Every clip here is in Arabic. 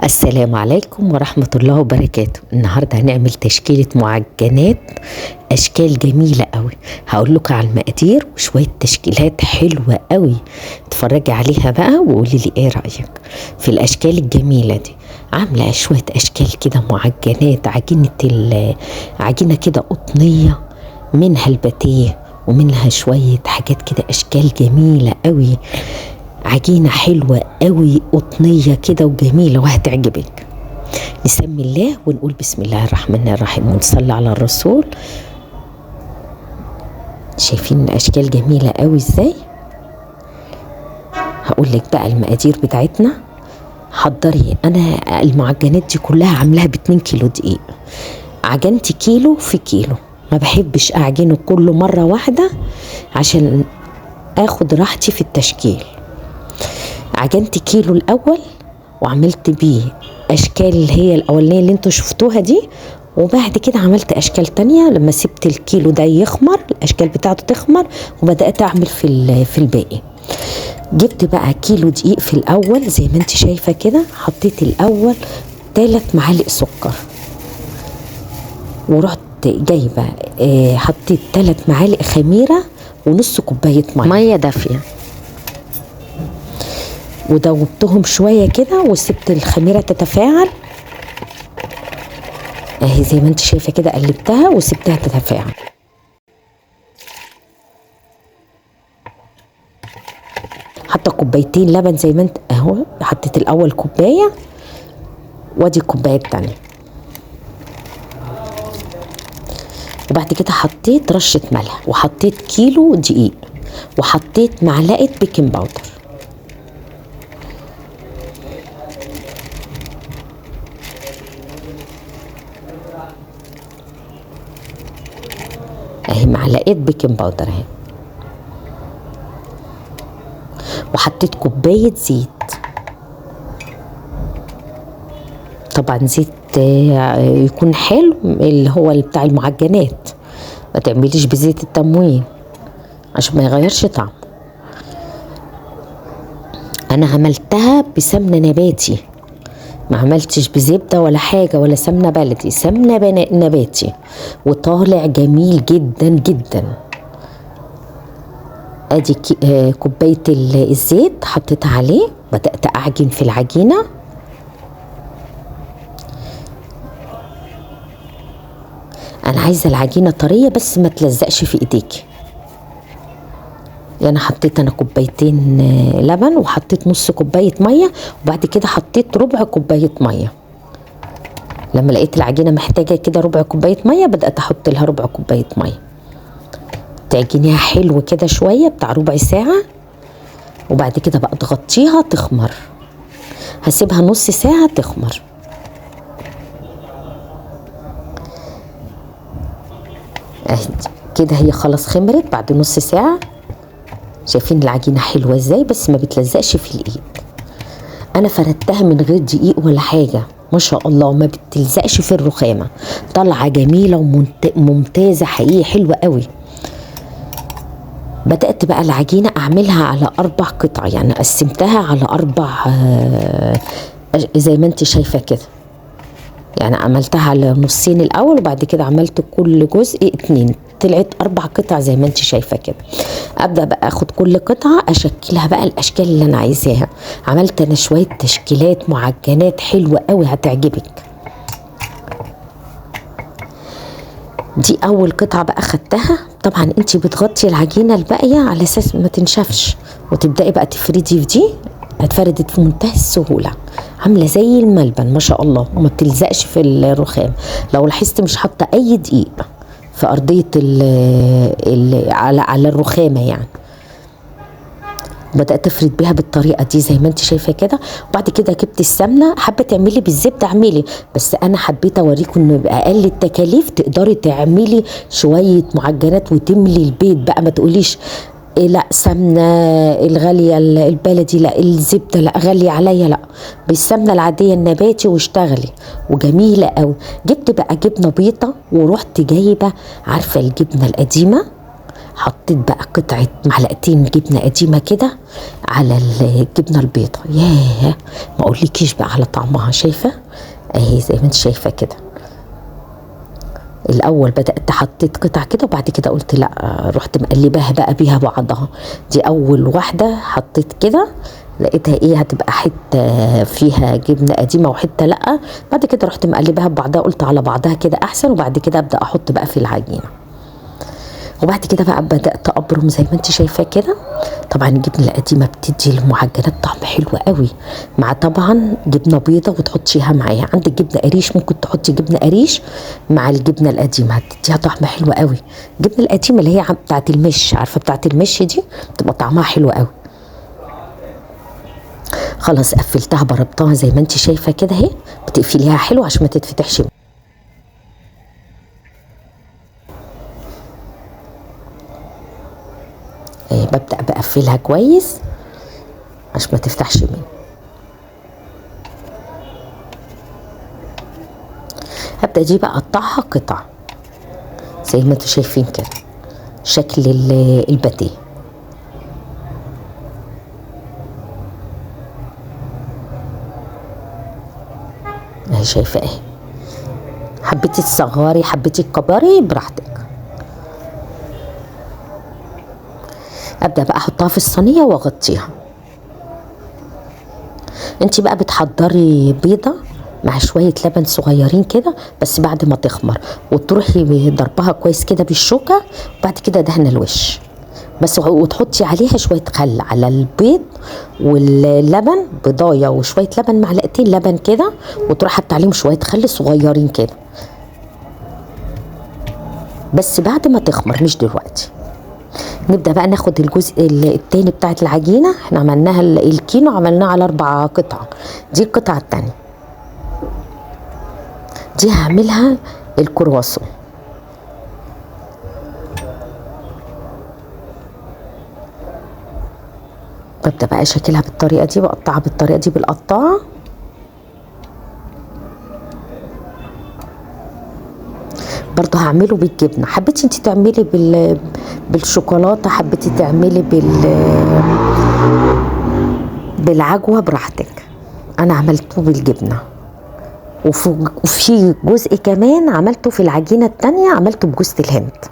السلام عليكم ورحمة الله وبركاته. النهاردة هنعمل تشكيلة معجنات أشكال جميلة قوي. هقول لكم على المقادير وشوية تشكيلات حلوة قوي، اتفرجي عليها بقى وقولي لي ايه رأيك في الأشكال الجميلة دي. عاملة شوية أشكال كده معجنات، عجينة كده قطنية، منها الباتيه ومنها شوية حاجات كده أشكال جميلة قوي. عجينة حلوة قوي قطنية كده وجميلة وهتعجبك. نسمي الله ونقول بسم الله الرحمن الرحيم ونصلي على الرسول. شايفين الأشكال جميلة قوي ازاي؟ هقول لك بقى المقادير بتاعتنا. حضري، أنا المعجنات دي كلها عاملاها ب2 كيلو دقيق. عجنتي كيلو في كيلو، ما بحبش أعجنه كله مرة واحدة عشان اخد راحتي في التشكيل. عجنت كيلو الاول وعملت بيه اشكال اللي هي الاولانيه اللي انتوا شفتوها دي، وبعد كده عملت اشكال تانية لما سبت الكيلو ده يخمر، الاشكال بتاعته تخمر، وبدات اعمل في الباقي. جبت بقى كيلو دقيق في الاول زي ما انت شايفه كده. حطيت الاول 3 معالق سكر، ورحت جايبه حطيت 3 معالق خميره ونص كوبايه ميه دافيه، ودوبتهم شويه كده وسبت الخميره تتفاعل اهي زي ما انت شايفه كده. قلبتها وسبتها تتفاعل. حتى كوبايتين لبن زي ما انت اهو. حطيت الاول كوبايه وادي الكوبايه التانيه، وبعد كده حطيت رشه ملح، وحطيت كيلو دقيق، وحطيت معلقه بيكنج باودر. اهي معلقه بيكنج باودر اهي، وحطيت كوبايه زيت. طبعا زيت يكون حلو اللي هو بتاع المعجنات، ما تعمليش بزيت التموين عشان ما يغيرش طعم. انا عملتها بسمنه نباتي، ما عملتش بزبده ولا حاجه ولا سمنه بلدي، سمنه نباتي، وطالع جميل جدا جدا. ادي كوبايه الزيت حطيتها عليه، بدات اعجن في العجينه. انا عايزه العجينه طريه بس ما تلزقش في ايديكي. يعني حطيت انا كوبايتين لبن، وحطيت نص كوبايه ميه، وبعد كده حطيت ربع كوبايه ميه. لما لقيت العجينه محتاجه كده ربع كوبايه ميه بدات احط لها ربع كوبايه ميه. تعجنيها حلو كده شويه بتاع ربع ساعه، وبعد كده بقى تغطيها تخمر. هسيبها نص ساعه تخمر. اهي كده هي خلاص خمرت بعد نص ساعه. شايفين العجينه حلوه ازاي بس ما بتلزقش في الايد. انا فردتها من غير دقيق ولا حاجه، ما شاء الله ما بتلزقش في الرخامه، طالعه جميله وممتازه حقيقي، حلوه قوي. بدات بقى العجينه اعملها على 4 قطع، يعني قسمتها على 4 زي ما انت شايفه كده. يعني عملتها على نصين الاول، وبعد كده عملت كل جزء 2، طلعت 4 قطع زي ما انت شايفه كده. ابدا بقى اخد كل قطعه اشكلها بقى الاشكال اللي انا عايزاها. عملت انا شويه تشكيلات معجنات حلوه قوي هتعجبك. دي اول قطعه بقى خدتها. طبعا انت بتغطي العجينه الباقيه على اساس ما تنشفش، وتبداي بقى تفردي في دي. اتفردت في منتهى السهوله، عامله زي الملبن ما شاء الله، وما بتلزقش في الرخام. لو لاحظت مش حاطه اي دقيق في ارضيه على الرخامه يعني. بدات افرد بيها بالطريقه دي زي ما انت شايفه كده. وبعد كده جبت السمنه. حابه تعملي بالزبده اعملي، بس انا حبيت اوريكم انه باقل التكاليف تقدري تعملي شويه معجنات وتملي البيت بقى. ما تقوليش إيه لا سمنه الغاليه البلدي، لا الزبده لا غاليه عليا، لا بالسمنه العاديه النباتي واشتغلي وجميله قوي. جبت بقى جبنه بيضه، ورحت جايبه عارفه الجبنه القديمه، حطيت بقى قطعة معلقتين جبنة قديمة كده على الجبنة البيضة، ياه ما اقولكيش بقى على طعمها. شايفة اهي زي ما انت شايفة كده. الاول بدأت حطيت قطع كده وبعد كده قلت لا، رحت مقلباها بقى بيها بعضها. دي اول واحدة حطيت كده لقيتها ايه هتبقى حته فيها جبنه قديمه وحته لا، بعد كده رحت مقلباها ببعضها، قلت على بعضها كده احسن، وبعد كده ابدا احط بقى في العجينه. وبعد كده بقى بدات ابرم زي ما انت شايفاه كده. طبعا الجبنه القديمه بتدي المعجنات طعم حلو قوي، مع طبعا جبنه بيضه وتحطيها معاها. عندك جبنه قريش ممكن تحطي جبنه قريش مع الجبنه القديمه هتديها طعم حلو قوي. الجبنه القديمه اللي هي بتاعت المش، عارفه بتاعت المش دي بتبقى طعمها حلو قوي. خلاص قفلتها بربطها زي ما انت شايفه كده اهي، بتقفليها حلو عشان ما تتفتحش. ببدأ بقفلها كويس عشان ما تفتحش مني. هبدأ دي بقى اقطعها قطع زي ما انتوا شايفين كده شكل الباتيه. اهي شايفه اهي، حبيتي تصغري حبيتي تكبري براحتك. ابدا بقى احطها في الصينيه واغطيها. انت بقى بتحضري بيضه مع شويه لبن صغيرين كده بس بعد ما تخمر، وتروحي ضربها كويس كده بالشوكه، وبعد كده دهن الوش بس، وتحطي عليها شويه خل على البيض واللبن، بضايه وشويه لبن، معلقتين لبن كده، وتروح حاطه عليهم شويه خل صغيرين كده بس بعد ما تخمر مش دلوقتي. نبدأ بقى ناخد الجزء التاني بتاعت العجينة. احنا عملناها الكيلو عملناه على 4 قطع، دي القطعة التانية. دي هعملها الكرواسون. ببدأ بقى اشكلها بالطريقة دي، بقطعها بالطريقة دي بالقطاعة. برضه هعمله بالجبنة، حبيتي انت تعملي بالشوكولاتة، حبيتي تعملي بالعجوة براحتك. انا عملته بالجبنة، وفي جزء كمان عملته في العجينة التانية عملته بجوزة الهند.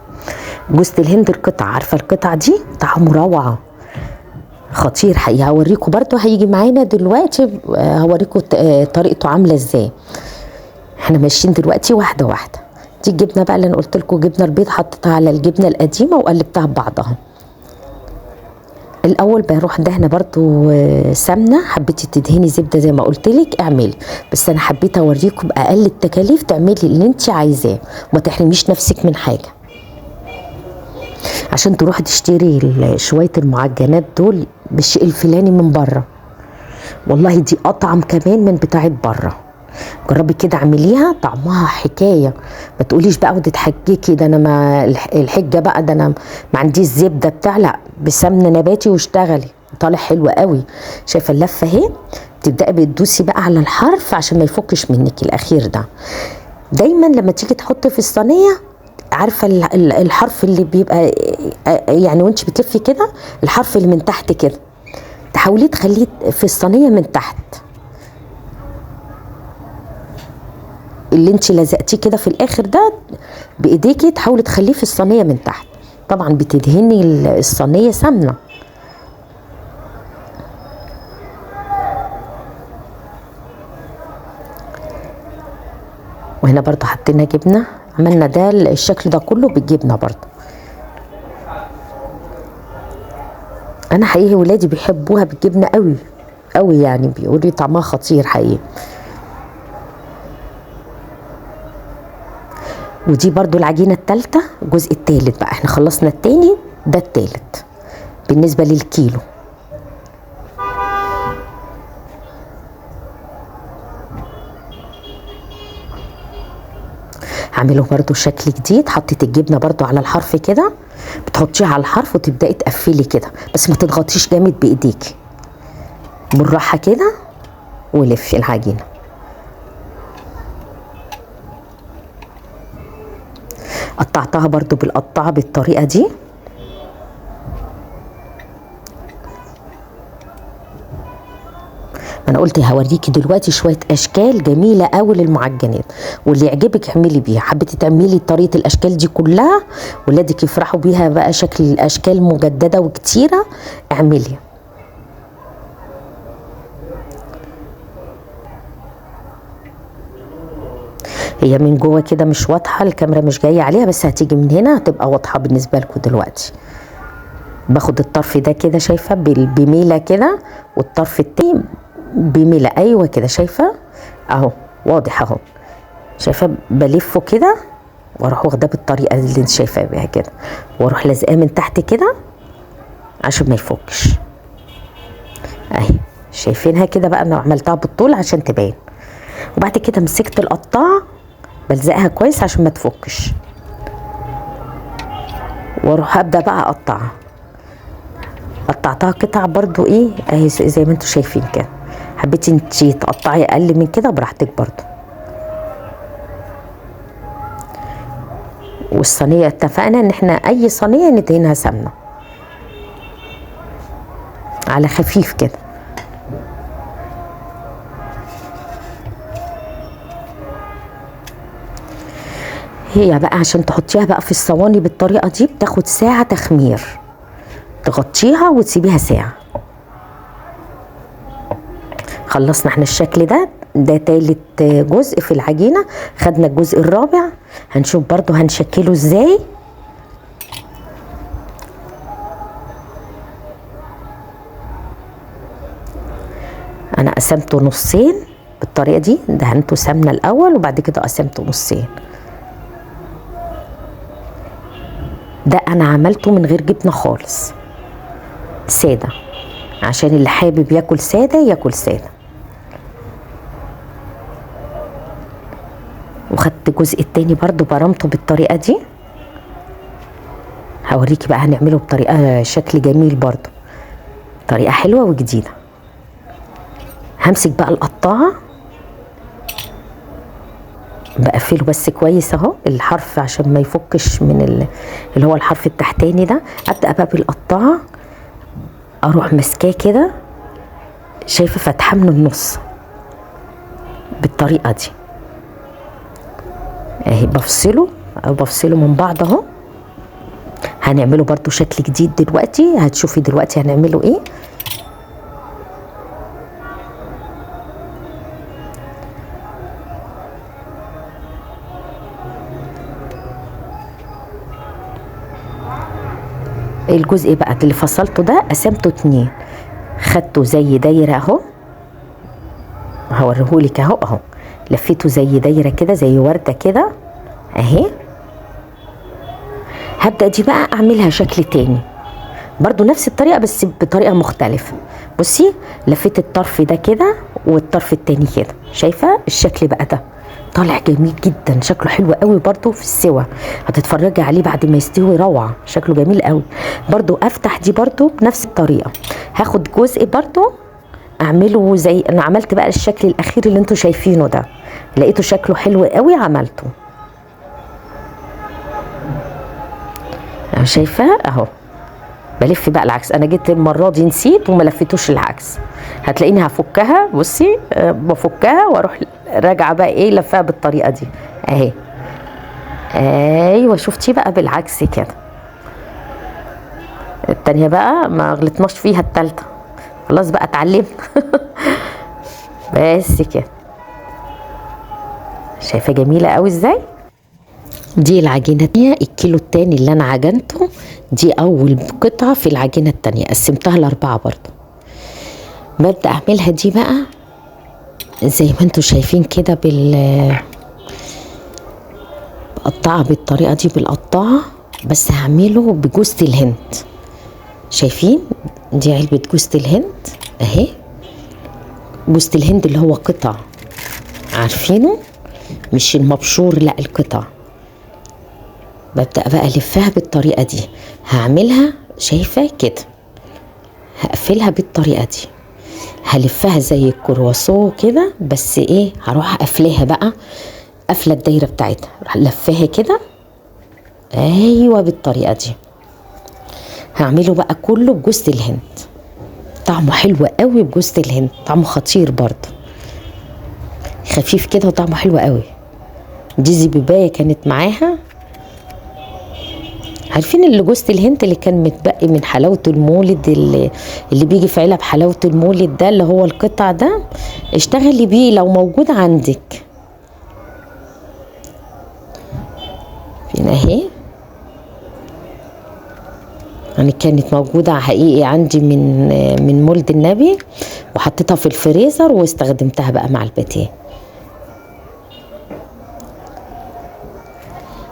جوزة الهند القطعة، عارفة القطعة دي طعمه روعة خطير حقيقة. هوريكم برضو هيجي معانا دلوقتي، هوريكم طريقته عاملة ازاي. احنا ماشيين دلوقتي واحدة واحدة. دي الجبنة بقى اللي انا قلت لكم جبنة البيض، حطيتها على الجبنة القديمة وقلبتها ببعضها. الاول بروح دهنه برضو سمنه، حبيتي تدهني زبده زي ما قلت لك اعملي، بس انا حبيت اوريكم باقل التكاليف تعملي اللي انت عايزاه وما تحرميش نفسك من حاجه. عشان تروحي تشتري شويه المعجنات دول بالشيء الفلاني من بره، والله دي اطعم كمان من بتاعه بره. جربي كده اعمليها طعمها حكايه. ما تقوليش بقى وتتحجكي ده انا ما الحجه بقى ده انا ما عنديش زبده بتاع، لا بسمنه نباتي واشتغلي طالع حلو قوي. شايفه اللفه اهي، تبداي بتدوسي بقى على الحرف عشان ما يفكش منك الاخير ده. دايما لما تيجي تحطي في الصينيه، عارفه الحرف اللي بيبقى يعني وانت بتلفي كده، الحرف اللي من تحت كده تحاولي تخليه في الصينيه من تحت، اللي انت لزقتيه كده في الاخر ده بايديكي تحاولي تخليه في الصينيه من تحت. طبعا بتدهني الصينيه سمنه. وهنا برضو حطينا جبنه، عملنا ده الشكل ده كله بالجبنه برضو. انا حقيقي ولادي بيحبوها بالجبنه قوي قوي، يعني بيقولوا طعمها خطير حقيقي. ودي برضو العجينة التالتة، الجزء التالت بقى، احنا خلصنا التاني، ده التالت بالنسبة للكيلو. هعمله برضو شكل جديد. حطيت الجبنة برضو على الحرف كده، بتحطيها على الحرف وتبدأي تقفلي كده، بس ما تضغطيش جامد بايديكي، بالراحة كده ولفي العجينة. قطعتها برضو بالقطاعة بالطريقة دي. انا قلت هوريكي دلوقتي شويه اشكال جميله قوي للمعجنات، واللي يعجبك اعملي بيها. حبيتي تعملي طريقه الاشكال دي كلها ولادك يفرحوا بيها بقى، شكل الاشكال مجدده وكتيره، اعملي. هي من جوه كده مش واضحه، الكاميرا مش جايه عليها، بس هتيجي من هنا هتبقى واضحه بالنسبه لكم دلوقتي. باخد الطرف ده كده شايفه بميله كده، والطرف التاني بميله، ايوه كده شايفه اهو، واضح اهو، شايفه بلفه كده واروح واخداه بالطريقه اللي انت شايفاها بيها كده، واروح لازقاه من تحت كده عشان ما يفكش اهي. شايفينها كده بقى، انا عملتها بالطول عشان تبان. وبعد كده مسكت القطاعه بلزقها كويس عشان ما تفكش، واروح ابدا بقى اقطعها. قطعتها قطع برضو ايه اهي زي ما انتوا شايفين كده. حبيتي انتي تقطعي اقل من كده براحتك برضو. والصينيه اتفقنا ان احنا اي صينيه ندهنها سمنه على خفيف كده. هي بقى عشان تحطيها بقى في الصواني بالطريقه دي بتاخد ساعه تخمير، تغطيها وتسيبيها ساعه. خلصنا احنا الشكل ده تالت جزء في العجينه، خدنا الجزء الرابع، هنشوف برضو هنشكله ازاي. انا قسمته نصين بالطريقه دي، دهنته سمنه الاول وبعد كده قسمته نصين. ده انا عملته من غير جبنه خالص، ساده، عشان اللي حابب ياكل ساده ياكل ساده. وخدت الجزء التاني برضو برمته بالطريقه دي. هوريكي بقى هنعمله بطريقه شكل جميل برضو، طريقه حلوه وجديده. همسك بقى القطاعه بقفله بس كويس اهو الحرف عشان ما يفكش من اللي هو الحرف التحتاني ده. ابدا بقى بالقطاعه اروح ماسكاه كده، شايفه فاتحه من النص بالطريقه دي اهي. بفصله من بعض اهو. هنعمله برضو شكل جديد دلوقتي، هتشوفي دلوقتي هنعمله ايه. الجزء بقى اللي فصلته ده قسمته اتنين، خدته زي دايره اهو، هوريهولك اهو لفيته زي دايره كده زي ورده كده اهي. هبدا دي بقى اعملها شكل تاني برضو نفس الطريقه بس بطريقه مختلفه. بصي لفيت الطرف ده كده والطرف التاني كده، شايفه الشكل بقى ده طالع جميل جدا، شكله حلو قوي برضو في السوا. هتتفرجي عليه بعد ما يستوي روعه، شكله جميل قوي. برضو افتح دي برضو بنفس الطريقه، هاخد جزء برضو اعمله زي انا عملت بقى الشكل الاخير اللي انتوا شايفينه ده، لقيته شكله حلو قوي عملته. انا شايفاه اهو. بلف بقى العكس، انا جيت المره دي نسيت وما لفيتوش العكس. هتلاقيني هفكها، بصي بفكها واروح راجعه بقى ايه لفها بالطريقه دي اهي. ايوه شفتي بقى بالعكس كده. التانيه بقى ما غلطناش فيها، التالته خلاص بقى اتعلمت. بس كده شايفه جميله قوي ازاي. دي العجينه التانيه، الكيلو التاني اللي انا عجنته، دي اول قطعه في العجينه التانيه، قسمتها لاربعه برضو. ببدا اعملها دي بقى زي ما انتوا شايفين كده بقطعها بالطريقه دي بالقطاعه، بس هعمله بجوزة الهند. شايفين دي علبه جوزة الهند اهي، جوزة الهند اللي هو قطع، عارفينه مش المبشور، لا القطع. ببدأ بقى ألفها بالطريقة دي، هعملها شايفة كده، هقفلها بالطريقة دي، هلفها زي الكرواسون كده، بس ايه هروح قافلاها بقى قافلة الدايرة بتاعتها، لفاها كده ايوه بالطريقة دي. هعمله بقى كله بجوزة الهند طعمه حلو قوي بجوز الهند، طعمه خطير برضه، خفيف كده وطعمه حلو قوي. دي زبيبايه كانت معاها. عارفين اللي جوز الهند اللي كان متبقي من حلاوه المولد، اللي بيجي في علب حلاوه المولد ده، اللي هو القطع ده، اشتغلي بيه لو موجود عندك. فين اهي، يعني كانت موجودة حقيقي عندي من مولد النبي، وحطيتها في الفريزر واستخدمتها بقى مع الباتيه.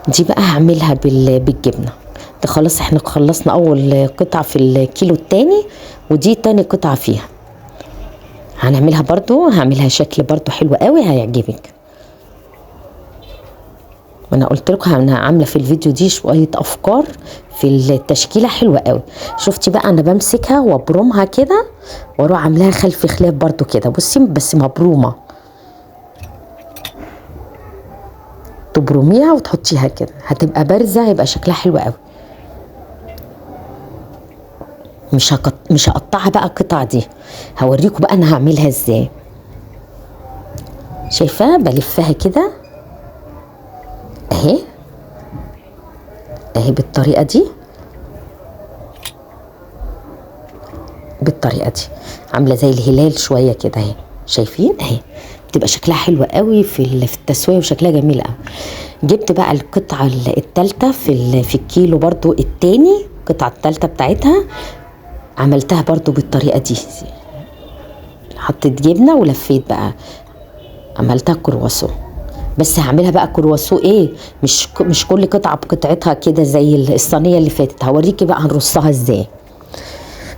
دي بقى هعملها بالجبنة. ده خلاص احنا خلصنا اول قطعة في الكيلو التاني، ودي تاني قطعة فيها. هنعملها برضو، هعملها شكل برضو حلو قوي هيعجبك. وانا قلت لكم انا عامله في الفيديو دي شويه افكار في التشكيله حلوه قوي. شفتي بقى انا بمسكها وابرمها كده واروح عاملاها خلف خلاف برضو كده، بصي بس مبرومه، تبرميها وتحطيها كده هتبقى بارزه، هيبقى شكلها حلو قوي. مش هقطعها بقى القطع دي، هوريكم بقى انا هعملها ازاي. شايفاها بلفها كده اهي، اهي بالطريقه دي، بالطريقه دي عامله زي الهلال شويه كده اهي، شايفين اهي، بتبقى شكلها حلو قوي في التسويه وشكلها جميل قوي. جبت بقى القطعه الثالثه في الكيلو برضو التاني، القطعه الثالثه بتاعتها عملتها برضو بالطريقه دي، حطيت جبنه ولفيت بقى، عملتها كرواسون. بس هعملها بقى كرواسون ايه، مش كل قطعه بقطعتها كده زي الصينيه اللي فاتت. هوريكي بقى هنرصها ازاي.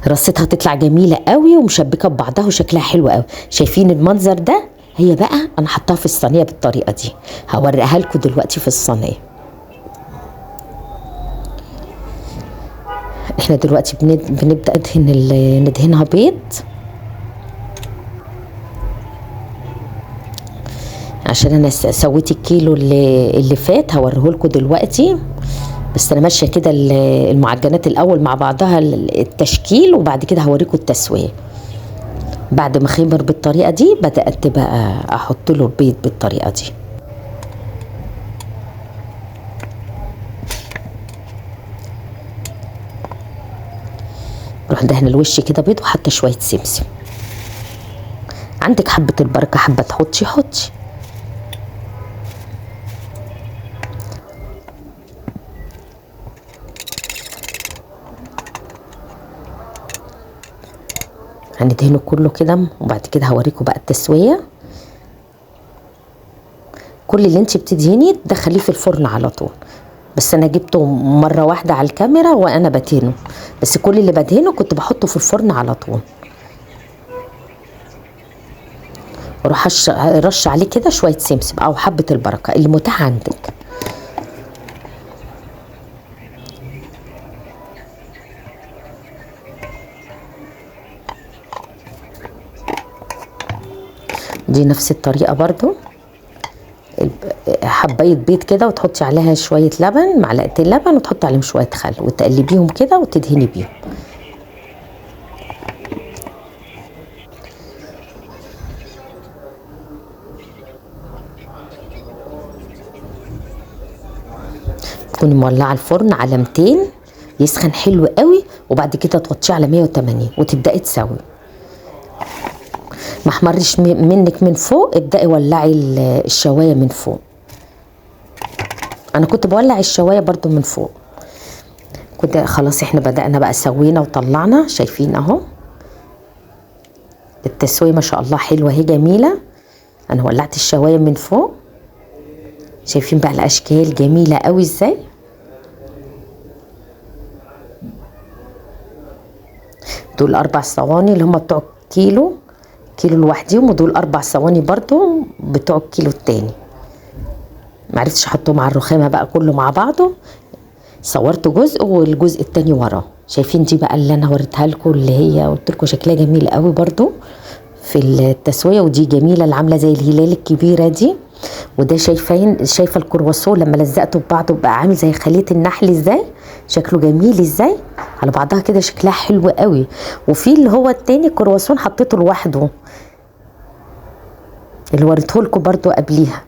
رصتها تطلع جميله قوي ومشبكه ببعضها وشكلها حلو قوي. شايفين المنظر ده؟ هي بقى انا حطاها في الصينيه بالطريقه دي، هوريها لكم دلوقتي في الصينيه. احنا دلوقتي بنبدا ندهنها بيض، عشان انا سويت الكيلو اللي فات هوريه لكم دلوقتي. بس انا ماشيه كده المعجنات الاول مع بعضها التشكيل، وبعد كده هوريكم التسويه. بعد ما خمر بالطريقه دي بدات بقى احط له البيض بالطريقه دي. روح دهن الوش كده بيض وحتى شويه سمسم. عندك حبه البركه حبه تحطي حطي. هندهنه كله كده، وبعد كده هوريكم بقى التسويه. كل اللي انت بتدهنيه تدخليه في الفرن على طول، بس انا جبته مره واحده على الكاميرا وانا بدهنه، بس كل اللي بدهنه كنت بحطه في الفرن على طول. واروح رش عليه كده شويه سمسم او حبه البركه اللي متاح عندك. دي نفس الطريقه برضو، حبايه بيض كده وتحطي عليها شويه لبن، معلقتين لبن، وتحطي عليهم شويه خل وتقلبيهم كده وتدهني بيهم. تكوني مولعه الفرن على 200 يسخن حلو قوي، وبعد كده توطيه على 180 وتبداي تسوي. ما احمرش منك من فوق، ابداي ولعي الشوايه من فوق. انا كنت بولع الشوايه برضو من فوق. كنت خلاص احنا بدأنا بقى سوينا وطلعنا، شايفين اهو التسويه ما شاء الله حلوه اهي جميله. انا ولعت الشوايه من فوق، شايفين بقى الاشكال جميله قوي ازاي. دول 4 صواني اللي هم بتوع كيلو لوحديهم، ودول 4 صواني برضو بتوع الكيلو التاني. معرفتش احطهم على الرخامه بقى كله مع بعضه، صورت جزء والجزء التاني وراه. شايفين دي بقى اللي انا وريتها لكم، اللي هي قلت لكم شكلها جميل قوي برضو في التسويه. ودي جميله اللي عامله زي الهلال الكبيره دي. وده شايفه الكرواسون لما لزقته ببعضه بقى عامل زي خلية النحل ازاي، شكله جميل ازاي على بعضها كده، شكلها حلو قوي. وفي اللي هو التاني كرواسون حطيته لوحده اللي وريتهولكوا برضو قبليها،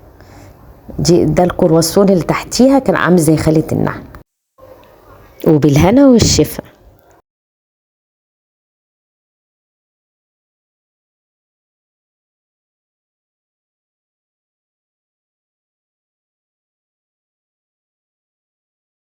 ده الكرواسون اللي تحتيها كان عامل زي خلية النحل. وبالهنا والشفا.